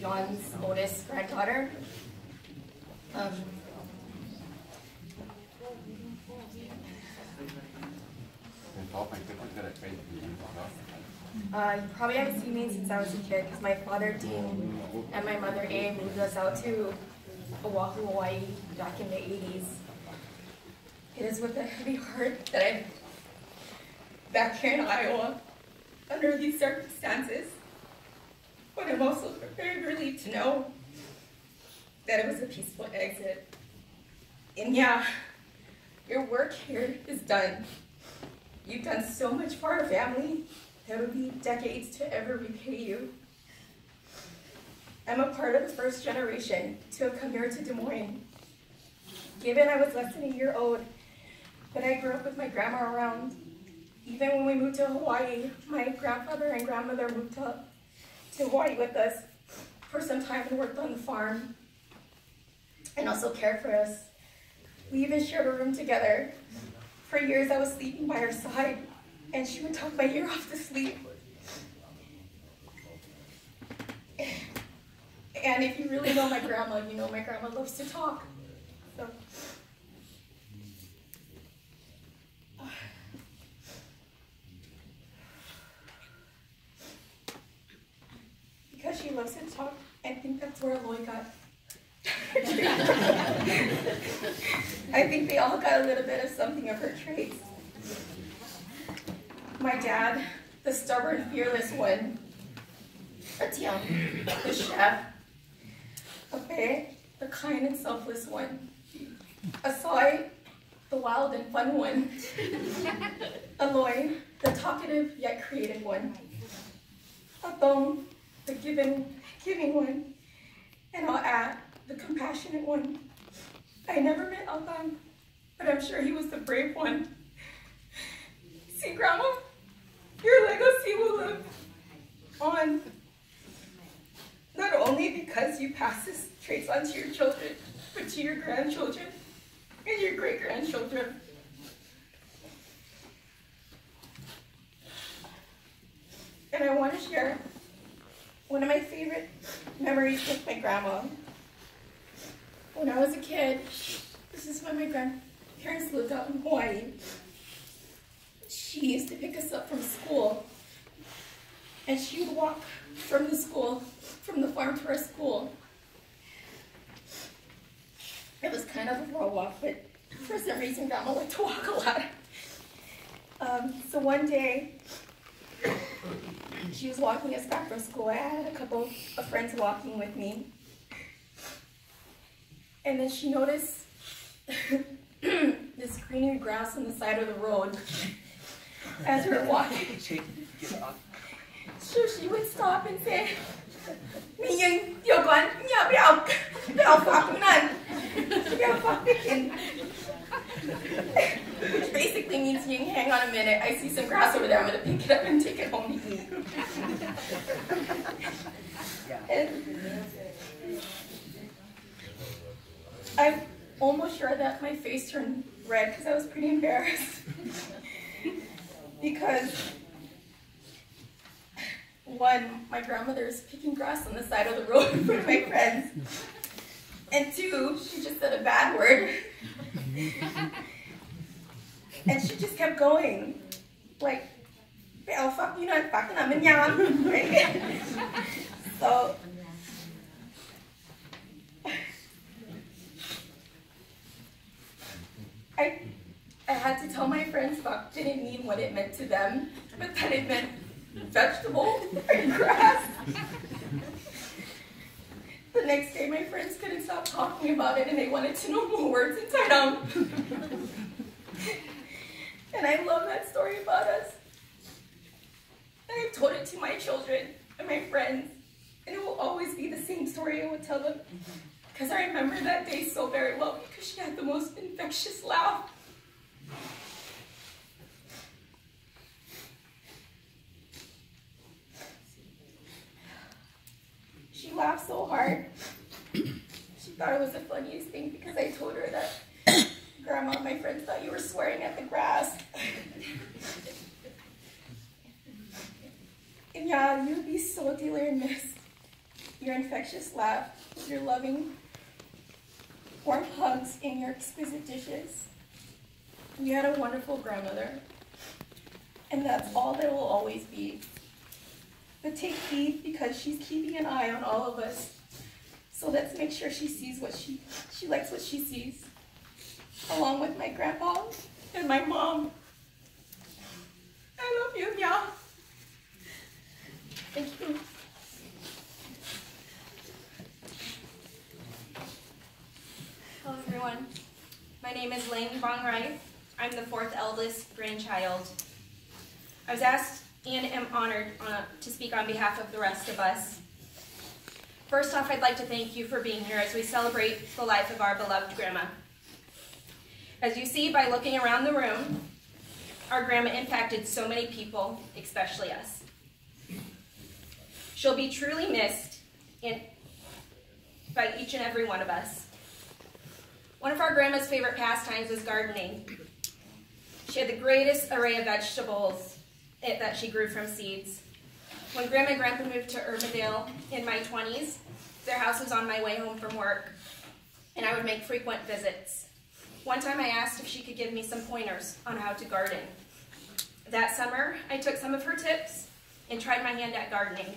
Gion's oldest granddaughter. You probably haven't seen me since I was a kid because my father, Dean, and my mother, A, moved us out to Oahu, Hawaii back in the 80s. It is with a heavy heart that I'm back here in Iowa under these circumstances. But I'm also very relieved to know that it was a peaceful exit. And yeah, your work here is done. You've done so much for our family that would be decades to ever repay you. I'm a part of the first generation to have come here to Des Moines. Given I was less than a year old, but I grew up with my grandma around. Even when we moved to Hawaii, my grandfather and grandmother moved up to Hawaii with us for some time and worked on the farm and also cared for us. We even shared a room together. For years I was sleeping by her side and she would talk my ear off to sleep. And if you really know my grandma, you know my grandma loves to talk. So, because she loves to talk, I think that's where Aloy got. I think they all got a little bit of something of her traits. My dad, the stubborn, fearless one. Atiam, the chef. Ape, the kind and selfless one. Asai, the wild and fun one. Aloy, the talkative yet creative one. Atong, the giving one. And Al'at, the compassionate one. I never met Al'an, but I'm sure he was the brave one. See, Grandma, your legacy will live on. Not only because you pass these traits on to your children, but to your grandchildren and your great-grandchildren. And I want to share one of my favorite memories with my grandma. When I was a kid, this is when my grandparents lived out in Hawaii. She used to pick us up from school, and she would walk from the farm to our school. It was kind of a raw walk, but for some reason, Grandma liked to walk a lot. So one day, she was walking us back from school. I had a couple of friends walking with me. And then she noticed this greenery grass on the side of the road as we were walking. So she would stop and say, which basically means you can hang on a minute. I see some grass over there. I'm going to pick it up and take it home to eat. And I'm almost sure that my face turned red because I was pretty embarrassed. Because one, my grandmother's picking grass on the side of the road in front of my friends. And two, she just said a bad word. And she just kept going. Like, oh, fuck you, not fucking I'm in yam. Right? So, I had to tell my friends fuck didn't mean what it meant to them, but that it meant vegetable and grass. The next day, my friends couldn't stop talking about it, and they wanted to know more words inside out. And I love that story about us. And I've told it to my children and my friends, and it will always be the same story I would tell them. Because I remember that day so very well, because she had the most infectious laugh. She laughed so hard. She thought it was the funniest thing because I told her that, Grandma, my friends thought you were swearing at the grass. And yeah, you'd be so dearly missed. your infectious laugh, your loving, warm hugs, and your exquisite dishes. You had a wonderful grandmother, and that's all there will always be. But take heed, because she's keeping an eye on all of us. So let's make sure she sees what she likes what she sees, along with my grandpa and my mom. I love you, yeah. Thank you. Hello, everyone. My name is Lang Bong Rai. I'm the fourth eldest grandchild. I was asked and am honored to speak on behalf of the rest of us. First off, I'd like to thank you for being here as we celebrate the life of our beloved grandma. As you see by looking around the room, our grandma impacted so many people, especially us. She'll be truly missed by each and every one of us. One of our grandma's favorite pastimes was gardening. She had the greatest array of vegetables that she grew from seeds. When Grandma and Grandpa moved to Urbandale in my 20s, their house was on my way home from work, and I would make frequent visits. One time I asked if she could give me some pointers on how to garden. That summer, I took some of her tips and tried my hand at gardening.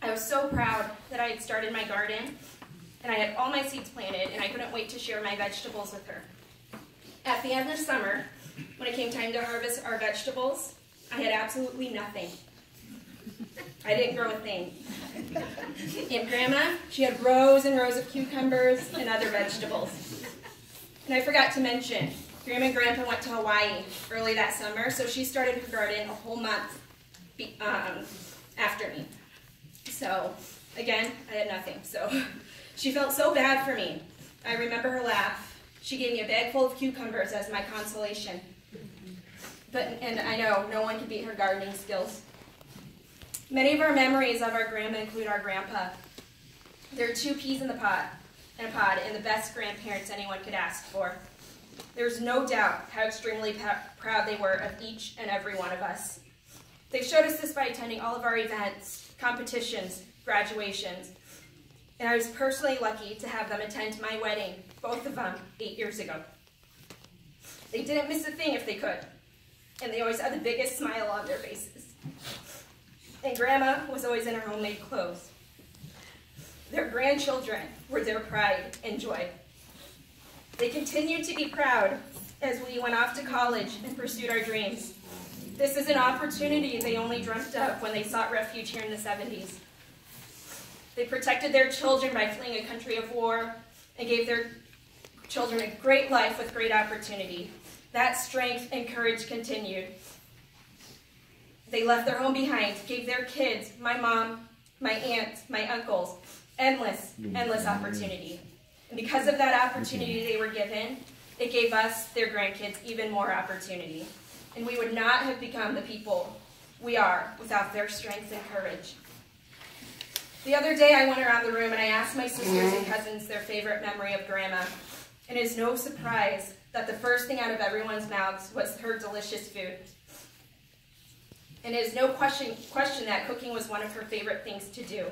I was so proud that I had started my garden, and I had all my seeds planted, and I couldn't wait to share my vegetables with her. At the end of summer, when it came time to harvest our vegetables, I had absolutely nothing. I didn't grow a thing. And Grandma, she had rows and rows of cucumbers and other vegetables. And I forgot to mention, Grandma and Grandpa went to Hawaii early that summer, so she started her garden a whole month after me. So, again, I had nothing. So she felt so bad for me. I remember her laugh. She gave me a bag full of cucumbers as my consolation. And I know no one can beat her gardening skills. Many of our memories of our grandma include our grandpa. There are 2 peas in a pod, and the best grandparents anyone could ask for. There's no doubt how extremely proud they were of each and every one of us. They showed us this by attending all of our events, competitions, graduations, and I was personally lucky to have them attend my wedding, both of them, 8 years ago. They didn't miss a thing if they could, and they always had the biggest smile on their faces. And Grandma was always in her homemade clothes. Their grandchildren were their pride and joy. They continued to be proud as we went off to college and pursued our dreams. This is an opportunity they only dreamt of when they sought refuge here in the 70s. They protected their children by fleeing a country of war and gave their children a great life with great opportunity. That strength and courage continued. They left their home behind, gave their kids, my mom, my aunt, my uncles, endless opportunity. And because of that opportunity they were given, it gave us, their grandkids, even more opportunity. And we would not have become the people we are without their strength and courage. The other day I went around the room and I asked my sisters and cousins their favorite memory of Grandma. And it is no surprise that the first thing out of everyone's mouths was her delicious food. And it is no question that cooking was one of her favorite things to do.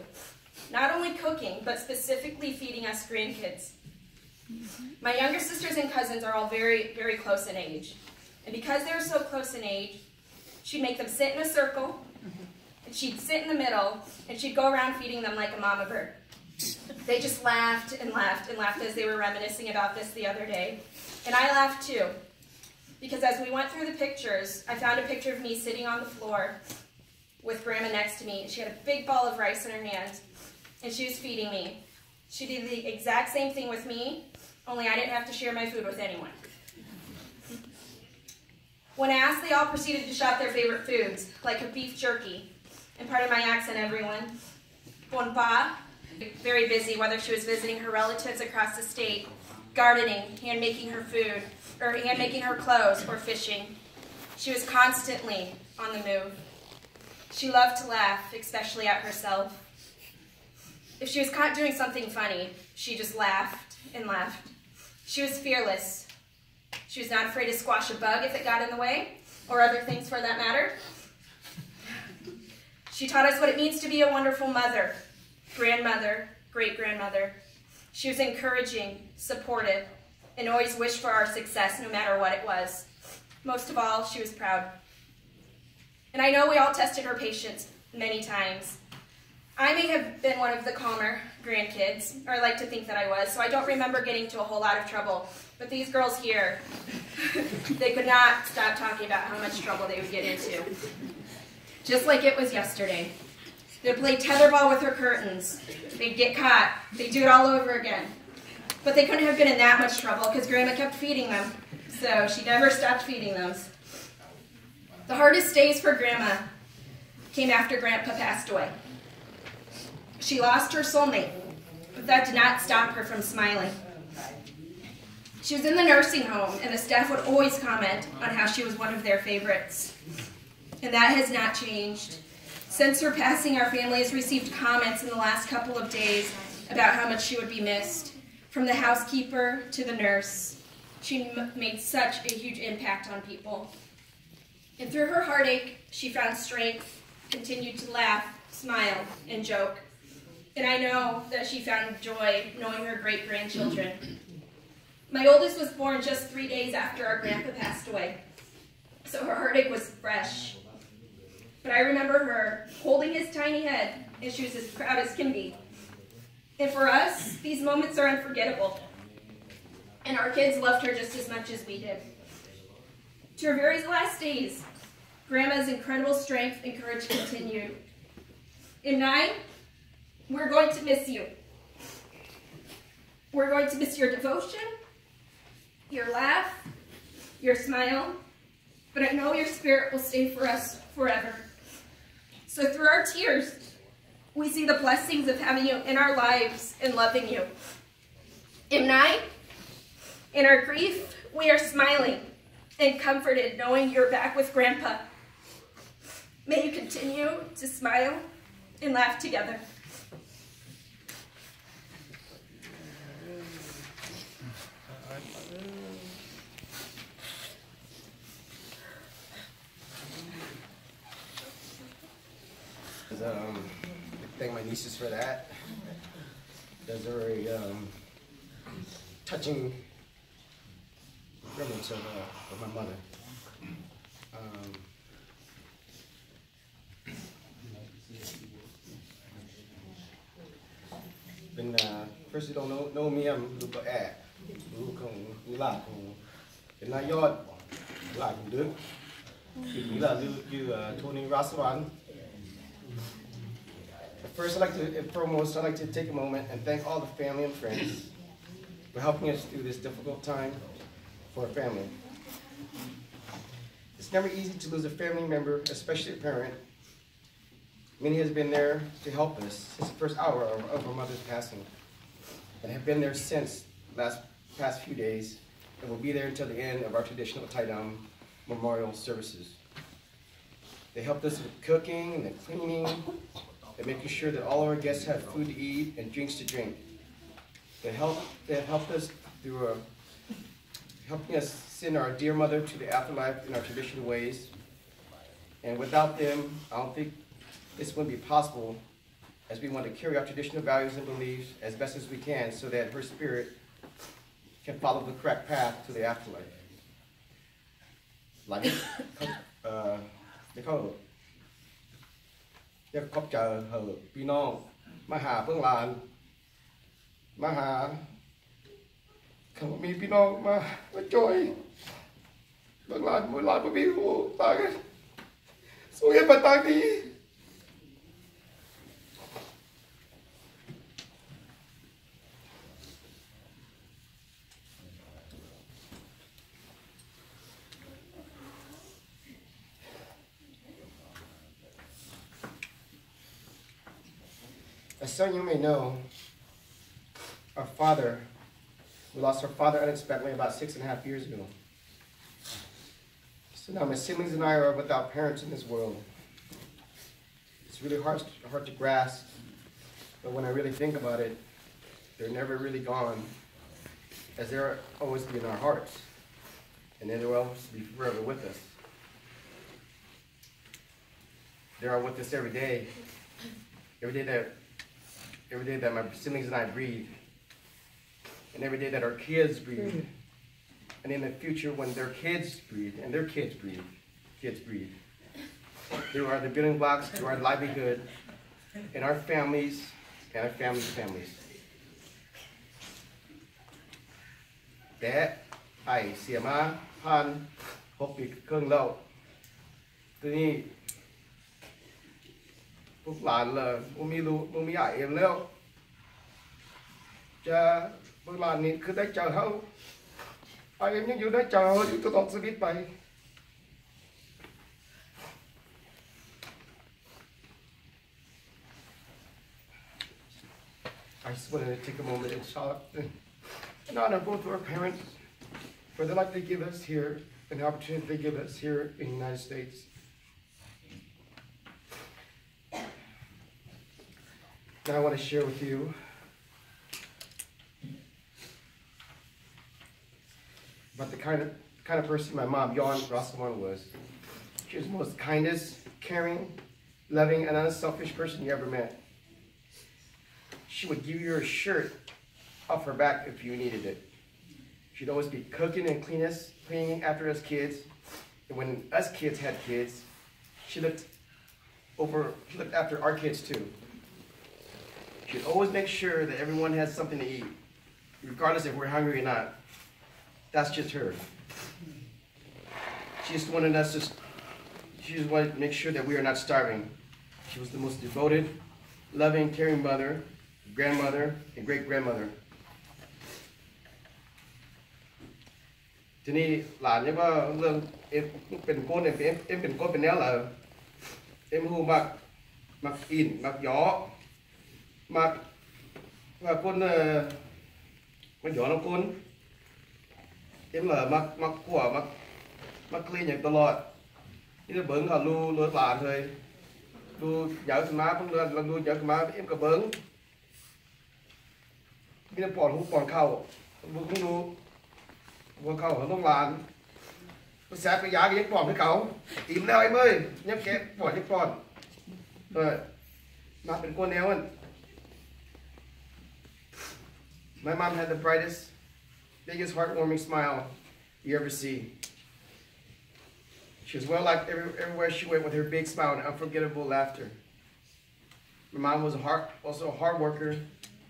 Not only cooking, but specifically feeding us grandkids. My younger sisters and cousins are all very, very close in age. And because they were so close in age, she'd make them sit in a circle, and she'd sit in the middle, and she'd go around feeding them like a mama bird. They just laughed and laughed and laughed as they were reminiscing about this the other day. And I laughed too. Because as we went through the pictures, I found a picture of me sitting on the floor with Grandma next to me. She had a big ball of rice in her hand, and she was feeding me. She did the exact same thing with me, only I didn't have to share my food with anyone. When asked, they all proceeded to shout their favorite foods, like a beef jerky. And pardon my accent, everyone. Bon pa, very busy, whether she was visiting her relatives across the state, gardening, hand-making her food, or hand-making her clothes, or fishing. She was constantly on the move. She loved to laugh, especially at herself. If she was caught doing something funny, she just laughed and laughed. She was fearless. She was not afraid to squash a bug if it got in the way, or other things for that matter. She taught us what it means to be a wonderful mother, grandmother, great-grandmother. She was encouraging, supportive, and always wished for our success no matter what it was. Most of all, she was proud. And I know we all tested her patience many times. I may have been one of the calmer grandkids, or I like to think that I was, so I don't remember getting into a whole lot of trouble. But these girls here, they could not stop talking about how much trouble they would get into. Just like it was yesterday. They'd play tetherball with her curtains. They'd get caught. They'd do it all over again. But they couldn't have been in that much trouble because Grandma kept feeding them. So she never stopped feeding them. The hardest days for Grandma came after Grandpa passed away. She lost her soulmate, but that did not stop her from smiling. She was in the nursing home, and the staff would always comment on how she was one of their favorites. And that has not changed. Since her passing, our family has received comments in the last couple of days about how much she would be missed. From the housekeeper to the nurse, she made such a huge impact on people. And through her heartache, she found strength, continued to laugh, smile, and joke. And I know that she found joy knowing her great-grandchildren. My oldest was born just 3 days after our grandpa passed away, so her heartache was fresh. But I remember her holding his tiny head, and she was as proud as can be. And for us, these moments are unforgettable. And our kids loved her just as much as we did. To her very last days, Grandma's incredible strength and courage continued. And we're going to miss you. We're going to miss your devotion, your laugh, your smile, but I know your spirit will stay for us forever. So through our tears, we see the blessings of having you in our lives and loving you. In our grief, we are smiling and comforted knowing you're back with Grandpa. May you continue to smile and laugh together. Thank my nieces for that. Those are very touching remnants of my mother. First you don't know me, I'm Lupa at. Lạ của cái này yod lạ của Đức. Thì là Gion Rasavanh. First, I'd like to take a moment and thank all the family and friends for helping us through this difficult time for our family. It's never easy to lose a family member, especially a parent. Many has been there to help us since the first hour of our mother's passing, and have been there since past few days, and will be there until the end of our traditional Taidam memorial services. They helped us with cooking and the cleaning, and making sure that all of our guests have food to eat and drinks to drink. They have helped us through helping us send our dear mother to the afterlife in our traditional ways. And without them, I don't think this wouldn't be possible, as we want to carry our traditional values and beliefs as best as we can so that her spirit can follow the correct path to the afterlife. Like they call it อยากขอบใจพี่น้องมาหาเพิ่งลานมาหาเขามีพี่น้องมาจอยเพิ่งลานเมื่อลานไม่มีหูตายกันสู้กันมาตายดี As some of you may know, we lost our father unexpectedly about 6.5 years ago. So now my siblings and I are without parents in this world. It's really hard to grasp, but when I really think about it, they're never really gone, as they'll always be in our hearts, and then they'll always be forever with us. They are with us every day that every day that my siblings and I breathe, and every day that our kids breathe, and in the future when their kids breathe, and their kids breathe, they are the building blocks to our livelihood, and our families, and our families. แต่ไอเสียมาผ่าน6 ปีครึ่งแล้วทีนี้พวกหลานเลยผมมีลูกผมมีไอเอ็มแล้วจะพวกหลานนี่คือได้เจอเขาไอเอ็มยังอยู่ได้เจอเขาอยู่ตลอดชีวิตไป I just wanted to take a moment and shout and honor both of our parents for the life they give us here and the opportunity they give us here in the United States. Now I want to share with you about the kind of person my mom, Gion Rasavanh, was. She was the most kindest, caring, loving, and unselfish person you ever met. She would give you a shirt off her back if you needed it. She'd always be cooking and cleaning after us kids. And when us kids had kids, she looked after our kids too. She'd always make sure that everyone has something to eat, regardless if we're hungry or not. That's just her. She just wanted to make sure that we are not starving. She was the most devoted, loving, caring mother, grandmother, and great-grandmother. ทีนี้หลานเนี่ยว่าเรื่องเอ็มเป็นโก้นเอ็มเป็นโก้นเป็นแนวเหรอเอ็มหูมักอินมักหยอมักว่าคนมักหยอน้ำคนเอ็มเหรอมักขั่วมักคลีนอย่างตลอดนี่จะเบิ้งเขาลูหลานเลยดูเหยาขึ้นมาเพิ่งเดินเราดูเหยาขึ้นมาเอ็มกับเบิ้งมีแต่ปอนหูปอนเข้าบุกไม่รู้ว่าเข้าเขาต้องลานภาษาไปยาก็ยังปอนให้เขาอิ่มแล้วไอ้เมื่อยยังแกะปอนยังปอนมาเป็นคนแนวมัน My mom had the brightest, biggest heartwarming smile you ever see. She was well liked everywhere she went with her big smile and unforgettable laughter. My mom was also a hard worker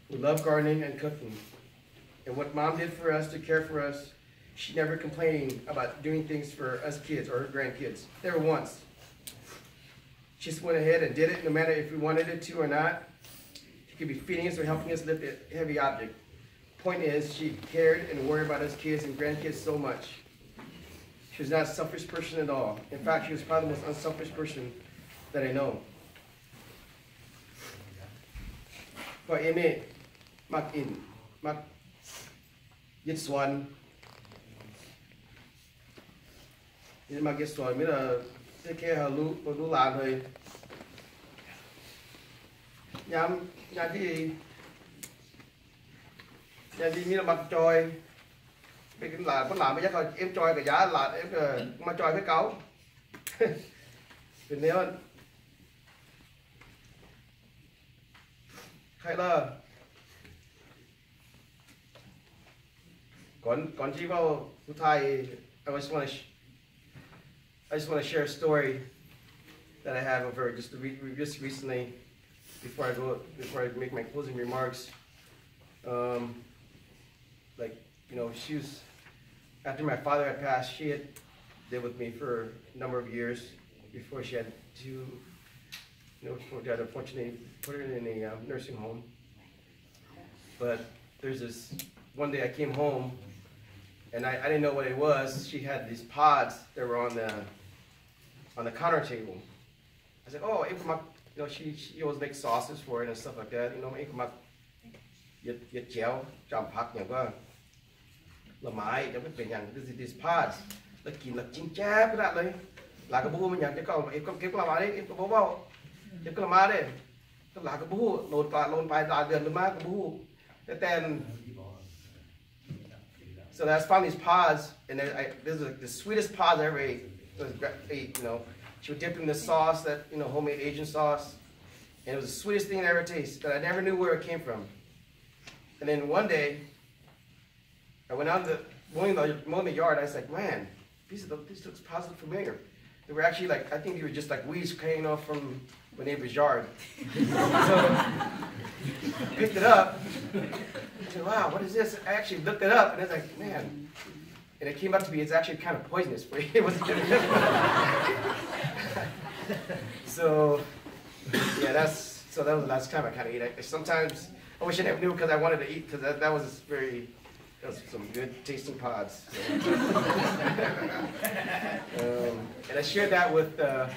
who loved gardening and cooking. And what mom did for us to care for us, she never complained about doing things for us kids or her grandkids. Never once. She just went ahead and did it no matter if we wanted it to or not. She could be feeding us or helping us lift a heavy object. Point is, she cared and worried about us kids and grandkids so much. She was not a selfish person at all. In fact, she was probably the most unselfish person that I know. But Amy, Mak Yit Swan, Mak Yit Swan, me take care of Lu Lan hơi. Nhà đi mi là mặt trôi, bây là có làm bây giờ thôi em trôi cái giá là em mà trôi cái cáu, thì nếu hay là còn chỉ vàoผู้ไทย I just want to share a story that I have of her just recently before I make my closing remarks. Like, you know, she was, after my father had passed, she had lived with me for a number of years before she had to, you know, unfortunately put her in a nursing home. But there's this, one day I came home and I didn't know what it was. She had these pods that were on the counter table. I said, oh, you know, she always makes sauces for it and stuff like that. You know, yết chéo, chạmผักอย่างก็ละไม้จะไม่เป็นอย่าง this pods แล้วกินแล้วจิ้มแจ๊บขนาดเลยหลากระบูมันอย่างจะก็เอ็มก็เก็บกระมาดิเอ็มก็บอกว่าเก็บกระมาดิก็หลากระบูโหลดไปหลายเดือนเลยมากระบูแต่ so I found these pods and this is like the sweetest pods I ever ate. You know, she would dip in this sauce, that, you know, homemade Asian sauce, And it was the sweetest thing I ever tasted, but I never knew where it came from. And then one day, I went out to mowing the yard. I was like, man, this looks positive familiar. They were actually like, I think they were just like weeds hanging off from my neighbor's yard. So I picked it up. I said, wow, what is this? I actually looked it up, and I was like, man. And it came out to be, it's actually kind of poisonous for you. It wasn't good. So, yeah, that was the last time I kind of ate. Sometimes, I wish I never knew because I wanted to eat, because that was some good tasting pods. So. And I shared that with the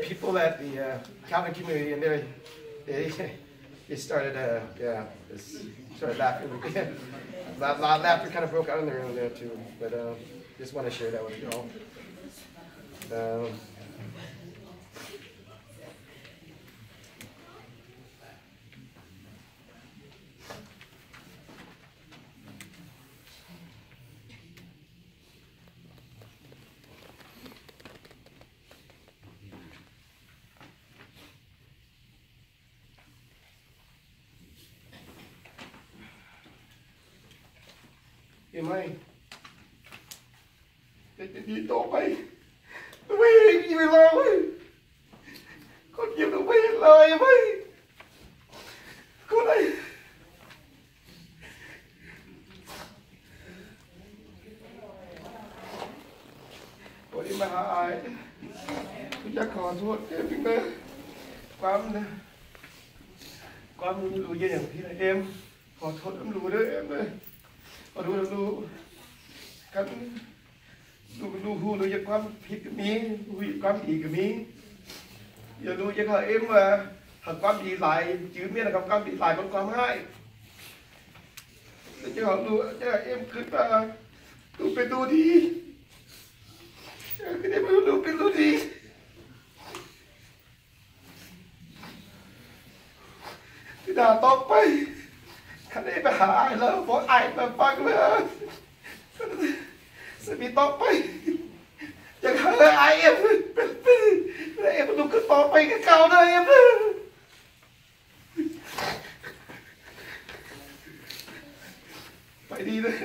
people at the Calvin community, and they started laughing. Laughter kind of broke out in there too, but just want to share that with you all. Em ơi, đi tốt mày, mày gì mày lo mày, con nhiều được mày lời mày, con này, con đi mà ai, tôi chắc khó suốt em biết nữa, quá lùi dây nhàng thì là em, khó suốt em lùi đó em ơi. Lu kan luจะความผิดก็มีluความดีก็มีอย่าluจะเขาเอ็มว่าหากความดีหลายจืดเมียนะครับความดีหลายมันความให้แต่จะเขาluจะเอ็มคือว่าluเป็นดูดีคือได้มาluเป็นดูดีที่ด่าต่อไปคันนี้ไปหาไอ้แล้วบอกไอ้มาฟังเลยสมีต่อไปอยากหาไอ้เอ็มเป็นเอ็มดูขึ้นต่อไปกับเก่าเลยเอ็มไปดีเลย